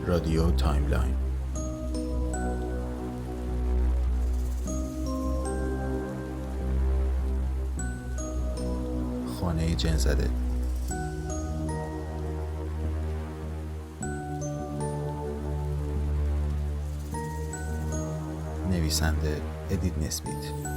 رادیو تایملاین. خانه جن زده. نویسنده ادیت نسبیت.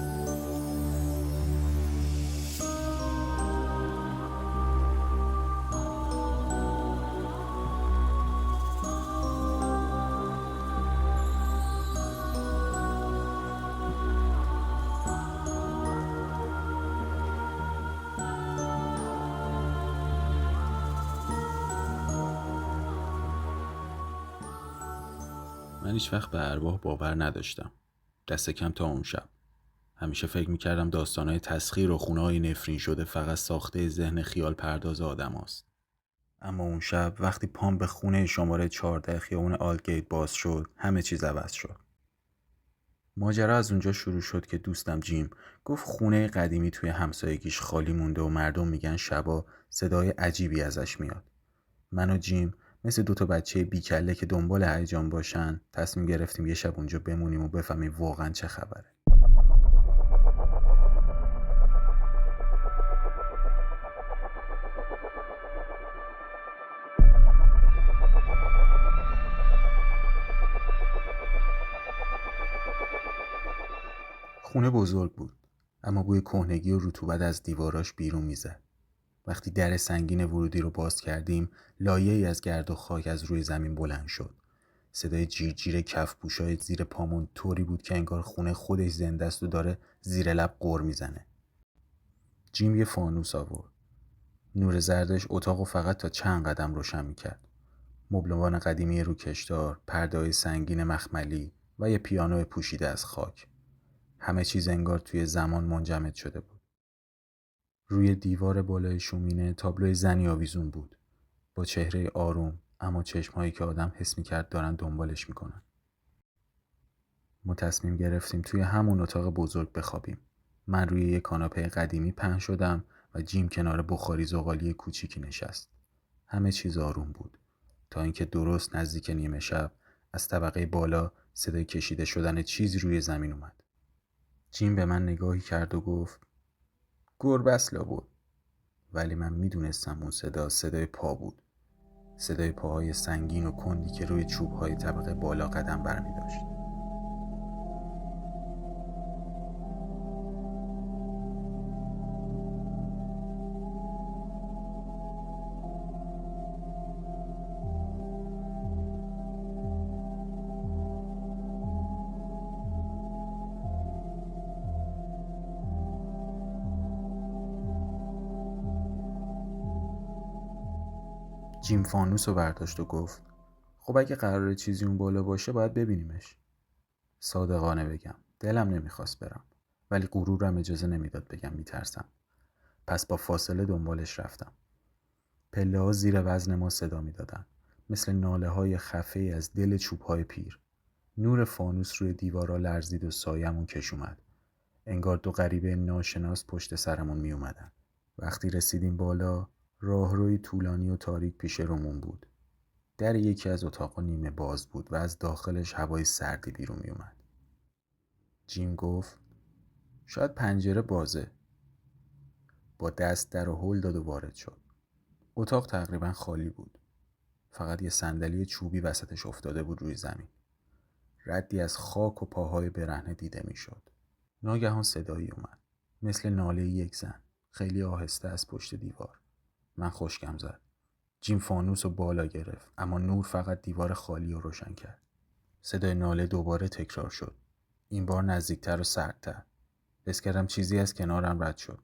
من هیچ وقت به ارواح باور نداشتم. دست کم تا اون شب. همیشه فکر میکردم داستانهای تسخیر و خونه‌های نفرین شده فقط ساخته ذهن خیال پرداز آدم هاست. اما اون شب وقتی پام به خونه شماره 14 خیابون آلگیت باز شد، همه چیز عوض شد. ماجرا از اونجا شروع شد که دوستم جیم گفت خونه قدیمی توی همسایگیش خالی مونده و مردم میگن شبا صدای عجیبی ازش میاد. من و جیم مثل دوتا بچه بیکله که دنبال هیجان باشن تصمیم گرفتیم یه شب اونجا بمونیم و بفهمیم واقعا چه خبره. خونه بزرگ بود، اما بوی کهنگی و رطوبت از دیواراش بیرون میزد. وقتی در سنگین ورودی رو باز کردیم، لایه‌ای از گرد و خاک از روی زمین بلند شد. صدای جیرجیر کفپوشای زیر پامون طوری بود که انگار خونه خودش زنده است و داره زیر لب غر میزنه. جیم یه فانوس آورد. نور زردش اتاقو فقط تا چند قدم روشن میکرد. مبلمان قدیمی روکشدار، پرده‌های سنگین مخملی و یه پیانو پوشیده از خاک. همه چیز انگار توی زمان منجمد شده بود. روی دیوار بالای شومینه تابلوی زنی آویزون بود، با چهره آروم اما چشمایی که آدم حس می‌کرد دارن دنبالش میکنن. ما تصمیم گرفتیم توی همون اتاق بزرگ بخوابیم. من روی یک کاناپه قدیمی پهن شدم و جیم کنار بخاری زغالی کوچیکی نشست. همه چیز آروم بود تا اینکه درست نزدیک نیمه شب از طبقه بالا صدای کشیده شدن چیزی روی زمین اومد. جیم به من نگاهی کرد و گفت گربه است لابد. ولی من میدونستم اون صدای پا بود. صدای پاهای سنگین و کندی که روی چوب‌های طبقه بالا قدم برمی داشت. جیم فانوس رو برداشت و گفت خب اگه قراره چیزی اون بالا باشه باید ببینیمش. صادقانه بگم دلم نمیخواست برم، ولی غرورم اجازه نمیداد بگم میترسم. پس با فاصله دنبالش رفتم. پله ها زیر وزن ما صدا میدادن، مثل ناله های خفه از دل چوب های پیر. نور فانوس روی دیوارا لرزید و سایمون کش اومد. انگار دو غریبه ناشناس پشت سرمون می اومدن. وقتی رسیدیم بالا، راهروی طولانی و تاریک پیش رومون بود. در یکی از اتاقا نیمه باز بود و از داخلش هوای سردی بیرون می اومد. جیم گفت شاید پنجره بازه. با دست در و هل داد و وارد شد. اتاق تقریبا خالی بود. فقط یه صندلی چوبی وسطش افتاده بود روی زمین. ردی از خاک و پاهای برهنه دیده می شد. ناگهان صدایی اومد، مثل ناله یک زن، خیلی آهسته از پشت دیوار. من خشکم زد. جیم فانوس رو بالا گرفت، اما نور فقط دیوار خالی رو روشن کرد. صدای ناله دوباره تکرار شد، این بار نزدیکتر و سردتر. حس کردم چیزی از کنارم رد شد.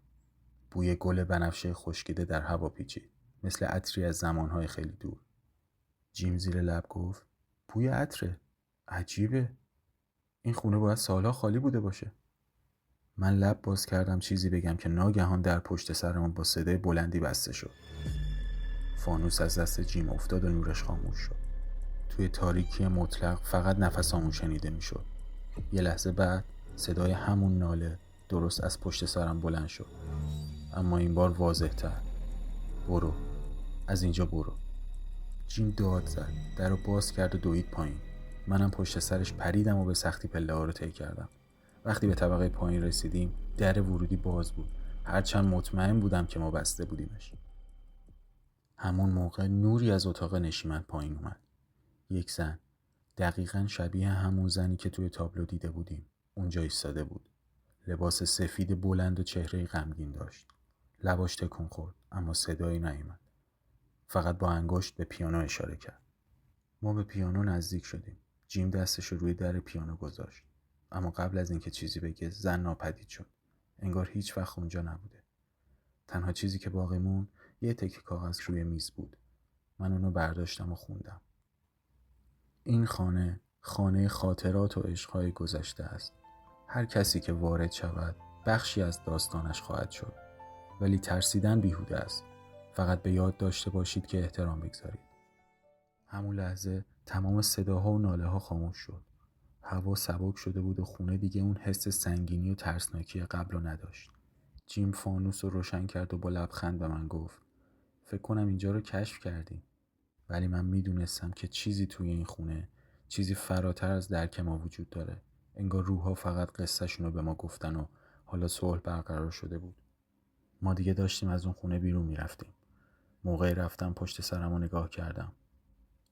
بوی گل بنفشه خشکیده در هوا پیچید، مثل عطری از زمانهای خیلی دور. جیم زیر لب گفت بوی عطره. عجیبه. این خونه باید سالها خالی بوده باشه. من لب باز کردم چیزی بگم که ناگهان در پشت سرمون با صدای بلندی بسته شد. فانوس از دست جیم افتاد و نورش خاموش شد. توی تاریکی مطلق فقط نفسامون شنیده می شد. یه لحظه بعد صدای همون ناله درست از پشت سرم بلند شد، اما این بار واضح تر. برو، از اینجا برو. جیم داد زد، در رو باز کرد و دوید پایین. منم پشت سرش پریدم و به سختی پله ها رو طی کردم. وقتی به طبقه پایین رسیدیم در ورودی باز بود، هرچند مطمئن بودم که ما بسته بودیمش. همون موقع نوری از اتاق نشیمن پایین اومد. یک زن، دقیقاً شبیه همون زنی که توی تابلو دیده بودیم، اونجا ایستاده بود. لباس سفید بلند و چهره غمگین داشت. لباش تکون خورد اما صدایی نیامد. فقط با انگشت به پیانو اشاره کرد. ما به پیانو نزدیک شدیم. جیم دستش رو روی در پیانو گذاشت. اما قبل از اینکه چیزی بگه زن ناپدید شد. انگار هیچ وقت اونجا نبوده. تنها چیزی که باقی موند یه تکه کاغذ روی میز بود. من اونو برداشتم و خوندم. این خانه خاطرات و عشقهای گذشته است. هر کسی که وارد شود بخشی از داستانش خواهد شد. ولی ترسیدن بیهوده است. فقط به یاد داشته باشید که احترام بگذارید. همون لحظه تمام صداها و ناله ها خاموش شد. هوا سبک شده بود و خونه دیگه اون حس سنگینی و ترسناکی قبل رو نداشت. جیم فانوس رو روشن کرد و با لبخند به من گفت فکر کنم اینجا رو کشف کردیم. ولی من میدونستم که چیزی توی این خونه، چیزی فراتر از درک ما وجود داره. انگار روح‌ها فقط قصه‌شون رو به ما گفتن و حالا صلح برقرار شده بود. ما دیگه داشتیم از اون خونه بیرون میرفتیم. موقع رفتم پشت سرم رو نگاه کردم.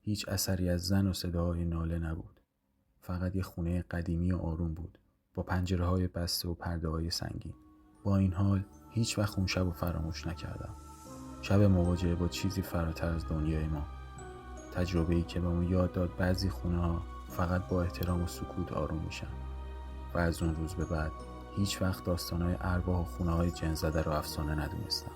هیچ اثری از زن و صداهای ناله نبود. فقط یه خونه قدیمی و آروم بود، با پنجره‌های بسته و پرده‌های سنگین. با این حال هیچ وقت اون شب رو فراموش نکردم. شب مواجهه با چیزی فراتر از دنیای ما. تجربه‌ای که به ما یاد داد بعضی خونه‌ها فقط با احترام و سکوت آروم میشن. و از اون روز به بعد هیچ وقت داستان‌های ارواح و خونه‌های جن زده رو افسانه ندونستم.